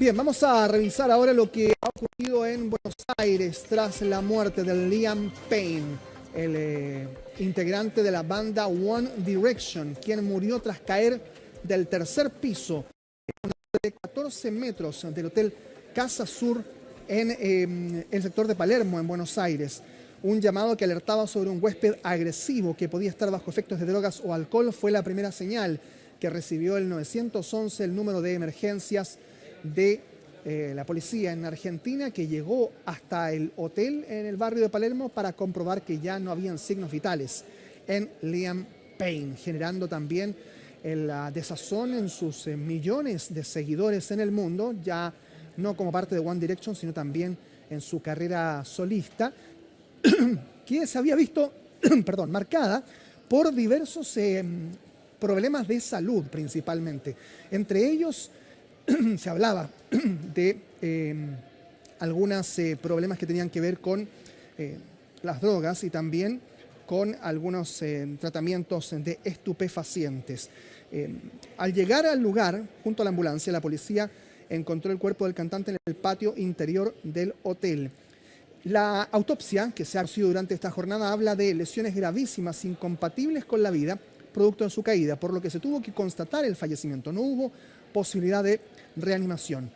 Bien, vamos a revisar ahora lo que ha ocurrido en Buenos Aires tras la muerte de Liam Payne, el integrante de la banda One Direction, quien murió tras caer del tercer piso de 14 metros del Hotel Casa Sur en el sector de Palermo, en Buenos Aires. Un llamado que alertaba sobre un huésped agresivo que podía estar bajo efectos de drogas o alcohol fue la primera señal que recibió el 911, el número de emergencias de la policía en Argentina, que llegó hasta el hotel en el barrio de Palermo para comprobar que ya no habían signos vitales en Liam Payne, generando también la desazón en sus millones de seguidores en el mundo, ya no como parte de One Direction, sino también en su carrera solista, que se había visto marcada por diversos problemas de salud principalmente. Entre ellos se hablaba de algunos problemas que tenían que ver con las drogas y también con algunos tratamientos de estupefacientes. Al llegar al lugar, junto a la ambulancia, la policía encontró el cuerpo del cantante en el patio interior del hotel. La autopsia que se ha conocido durante esta jornada habla de lesiones gravísimas incompatibles con la vida, producto de su caída, por lo que se tuvo que constatar el fallecimiento. No hubo posibilidad de reanimación.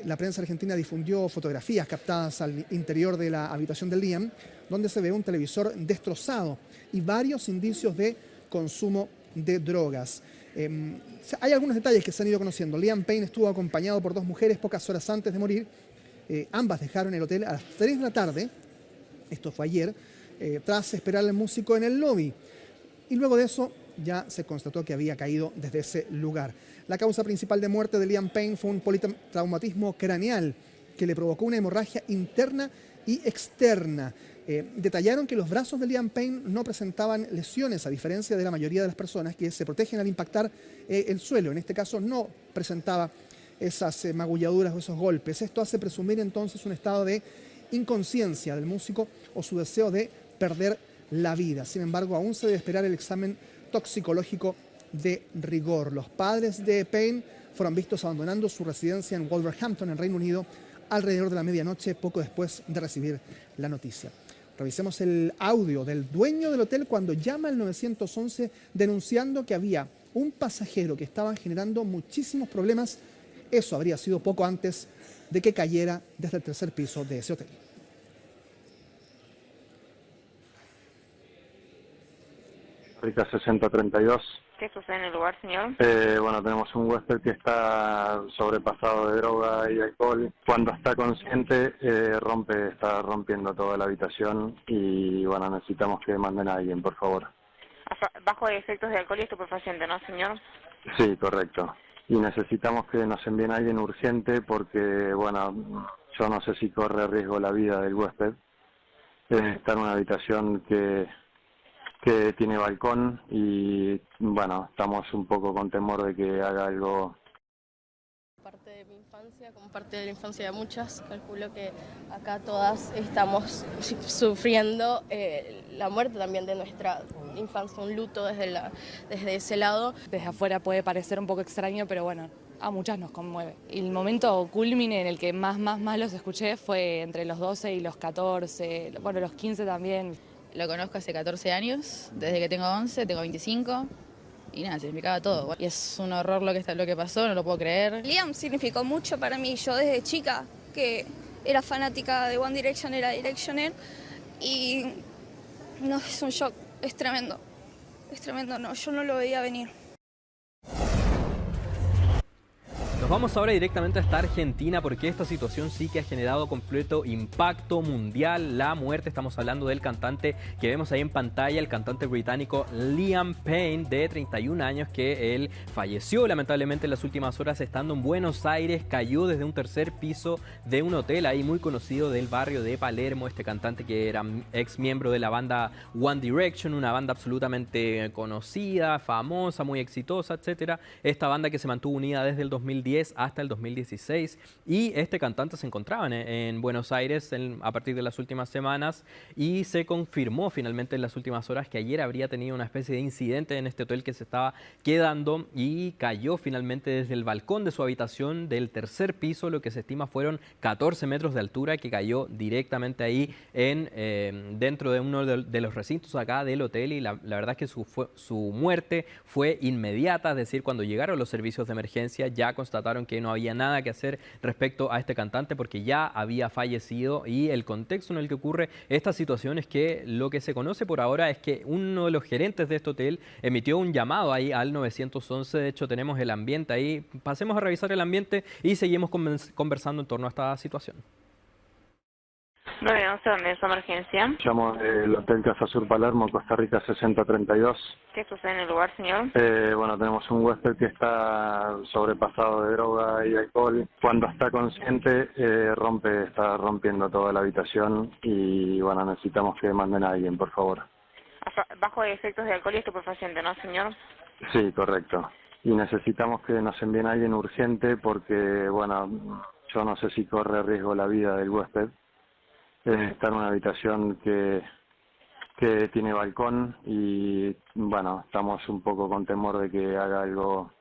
La prensa argentina difundió fotografías captadas al interior de la habitación de Liam, donde se ve un televisor destrozado y varios indicios de consumo de drogas. Hay algunos detalles que se han ido conociendo. Liam Payne estuvo acompañado por dos mujeres pocas horas antes de morir. Ambas dejaron el hotel a las 3 de la tarde, esto fue ayer, tras esperar al músico en el lobby. Y luego de eso ya se constató que había caído desde ese lugar. La causa principal de muerte de Liam Payne fue un politraumatismo craneal que le provocó una hemorragia interna y externa. Detallaron que los brazos de Liam Payne no presentaban lesiones, a diferencia de la mayoría de las personas que se protegen al impactar el suelo. En este caso no presentaba esas magulladuras o esos golpes. Esto hace presumir entonces un estado de inconsciencia del músico o su deseo de perder la vida. Sin embargo, aún se debe esperar el examen toxicológico de rigor. Los padres de Payne fueron vistos abandonando su residencia en Wolverhampton, en Reino Unido, alrededor de la medianoche, poco después de recibir la noticia. Revisemos el audio del dueño del hotel cuando llama al 911 denunciando que había un pasajero que estaba generando muchísimos problemas. Eso habría sido poco antes de que cayera desde el tercer piso de ese hotel. Rica 6032. ¿Qué sucede en el lugar, señor? Bueno, tenemos un huésped que está sobrepasado de droga y alcohol. Cuando está consciente, está rompiendo toda la habitación y, bueno, necesitamos que manden a alguien, por favor. Bajo efectos de alcohol y estupefaciente, ¿no, señor? Sí, correcto. Y necesitamos que nos envíen a alguien urgente porque, bueno, yo no sé si corre riesgo la vida del huésped. Está en una habitación que tiene balcón y, bueno, estamos un poco con temor de que haga algo. Parte de mi infancia, como parte de la infancia de muchas, calculo que acá todas estamos sufriendo la muerte también de nuestra infancia, un luto desde ese lado. Desde afuera puede parecer un poco extraño, pero bueno, a muchas nos conmueve. Y el momento culmine en el que más los escuché fue entre los 12 y los 14, bueno, los 15 también. Lo conozco hace 14 años, desde que tengo 11, tengo 25, y nada, se explicaba todo. Y es un horror lo que pasó, no lo puedo creer. Liam significó mucho para mí, yo desde chica, que era fanática de One Direction, era Directioner, y no, es un shock, es tremendo, no, yo no lo veía venir. Nos vamos ahora directamente hasta Argentina porque esta situación sí que ha generado completo impacto mundial. La muerte, estamos hablando del cantante que vemos ahí en pantalla, el cantante británico Liam Payne, de 31 años, que él falleció lamentablemente en las últimas horas estando en Buenos Aires. Cayó desde un tercer piso de un hotel ahí muy conocido del barrio de Palermo. Este cantante que era ex miembro de la banda One Direction, una banda absolutamente conocida, famosa, muy exitosa, etcétera. Esta banda que se mantuvo unida desde el 2010 2010 hasta el 2016 y este cantante se encontraba en Buenos Aires a partir de las últimas semanas y se confirmó finalmente en las últimas horas que ayer habría tenido una especie de incidente en este hotel que se estaba quedando y cayó finalmente desde el balcón de su habitación del tercer piso, lo que se estima fueron 14 metros de altura, que cayó directamente ahí dentro de uno de los recintos acá del hotel y la verdad es que su muerte fue inmediata, es decir, cuando llegaron los servicios de emergencia ya constataron que no había nada que hacer respecto a este cantante porque ya había fallecido y el contexto en el que ocurre esta situación es que lo que se conoce por ahora es que uno de los gerentes de este hotel emitió un llamado ahí al 911, de hecho tenemos el ambiente ahí, pasemos a revisar el ambiente y seguimos conversando en torno a esta situación. 911, ¿dónde es su emergencia? Llamo del Hotel Casa Sur Palermo, Costa Rica 6032. ¿Qué sucede en el lugar, señor? Bueno, tenemos un huésped que está sobrepasado de droga y alcohol. Cuando está consciente, está rompiendo toda la habitación y bueno, necesitamos que manden a alguien, por favor. Bajo efectos de alcohol y estupefaciente, ¿no, señor? Sí, correcto. Y necesitamos que nos envíen a alguien urgente porque, bueno, yo no sé si corre riesgo la vida del huésped. Está en una habitación que tiene balcón y, bueno, estamos un poco con temor de que haga algo.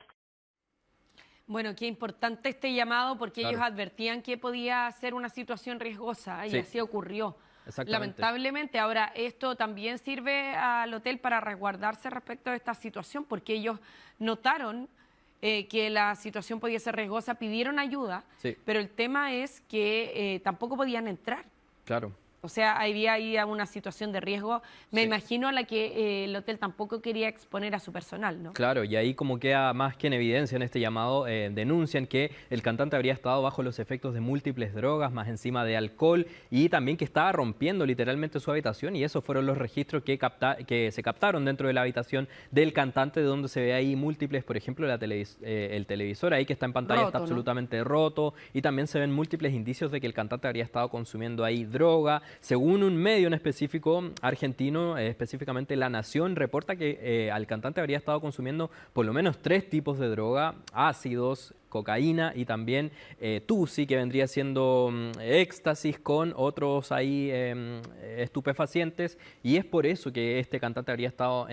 Bueno, qué importante este llamado porque Claro. ellos advertían que podía ser una situación riesgosa y Sí. así ocurrió. Exactamente. Lamentablemente, ahora esto también sirve al hotel para resguardarse respecto a esta situación porque ellos notaron que la situación podía ser riesgosa, pidieron ayuda, Sí. pero el tema es que tampoco podían entrar. Claro. O sea, había ahí una situación de riesgo, me Sí. imagino a la que el hotel tampoco quería exponer a su personal, ¿no? Claro, y ahí como queda más que en evidencia en este llamado, denuncian que el cantante habría estado bajo los efectos de múltiples drogas, más encima de alcohol, y también que estaba rompiendo literalmente su habitación, y esos fueron los registros que se captaron dentro de la habitación del cantante, de donde se ve ahí múltiples, por ejemplo, el televisor ahí que está en pantalla Roto, está ¿no? absolutamente roto, y también se ven múltiples indicios de que el cantante habría estado consumiendo ahí droga. Según un medio en específico argentino, específicamente La Nación, reporta que al cantante habría estado consumiendo por lo menos 3 tipos de droga, ácidos, cocaína y también tusi, que vendría siendo éxtasis con otros ahí estupefacientes, y es por eso que este cantante habría estado,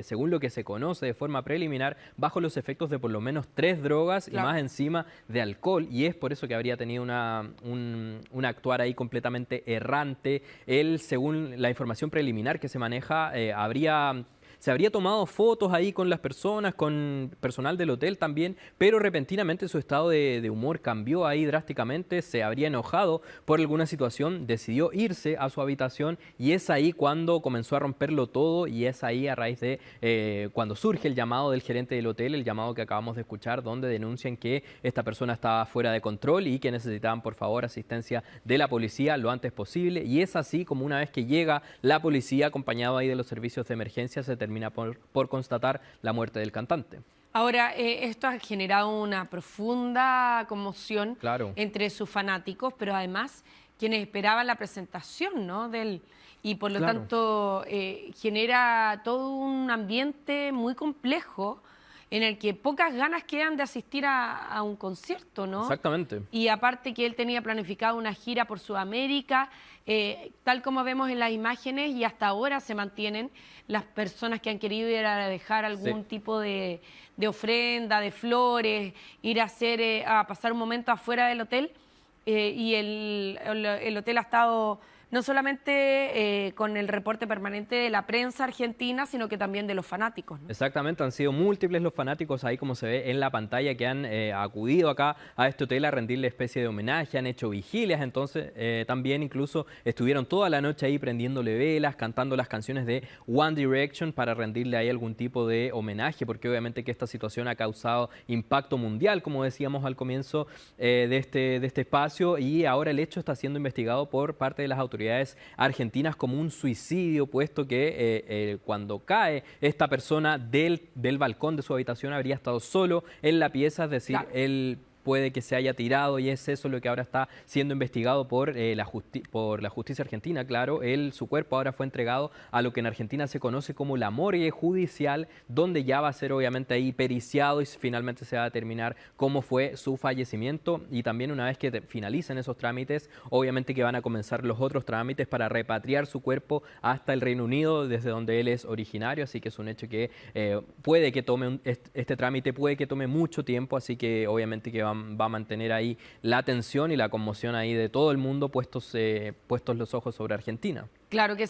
según lo que se conoce de forma preliminar, bajo los efectos de por lo menos 3 drogas Claro. y más encima de alcohol, y es por eso que habría tenido un actuar ahí completamente errante. Él, según la información preliminar que se maneja, se habría tomado fotos ahí con las personas, con personal del hotel también, pero repentinamente su estado de humor cambió ahí drásticamente, se habría enojado por alguna situación, decidió irse a su habitación y es ahí cuando comenzó a romperlo todo y es ahí a raíz de cuando surge el llamado del gerente del hotel, el llamado que acabamos de escuchar, donde denuncian que esta persona estaba fuera de control y que necesitaban por favor asistencia de la policía lo antes posible, y es así como una vez que llega la policía acompañado ahí de los servicios de emergencia se termina por constatar la muerte del cantante. Ahora, esto ha generado una profunda conmoción Claro. entre sus fanáticos, pero además quienes esperaban la presentación, ¿no? Y por lo Claro. tanto genera todo un ambiente muy complejo en el que pocas ganas quedan de asistir a un concierto, ¿no? Exactamente. Y aparte que él tenía planificado una gira por Sudamérica, tal como vemos en las imágenes, y hasta ahora se mantienen las personas que han querido ir a dejar algún tipo de ofrenda, de flores, ir a pasar un momento afuera del hotel, y el hotel ha estado no solamente con el reporte permanente de la prensa argentina, sino que también de los fanáticos, ¿no? Exactamente, han sido múltiples los fanáticos ahí como se ve en la pantalla que han acudido acá a este hotel a rendirle especie de homenaje, han hecho vigilias, entonces también incluso estuvieron toda la noche ahí prendiéndole velas, cantando las canciones de One Direction para rendirle ahí algún tipo de homenaje, porque obviamente que esta situación ha causado impacto mundial, como decíamos al comienzo de este espacio, y ahora el hecho está siendo investigado por parte de las autoridades argentinas como un suicidio, puesto que cuando cae esta persona del balcón de su habitación habría estado solo en la pieza, es decir, Claro. él puede que se haya tirado y es eso lo que ahora está siendo investigado por la justicia argentina. Claro, su cuerpo ahora fue entregado a lo que en Argentina se conoce como la morgue judicial, donde ya va a ser obviamente ahí periciado y finalmente se va a determinar cómo fue su fallecimiento. Y también una vez que finalicen esos trámites, obviamente que van a comenzar los otros trámites para repatriar su cuerpo hasta el Reino Unido, desde donde él es originario, así que es un hecho que puede que tome este trámite, puede que tome mucho tiempo, así que obviamente que va a mantener ahí la atención y la conmoción ahí de todo el mundo puestos los ojos sobre Argentina. Claro que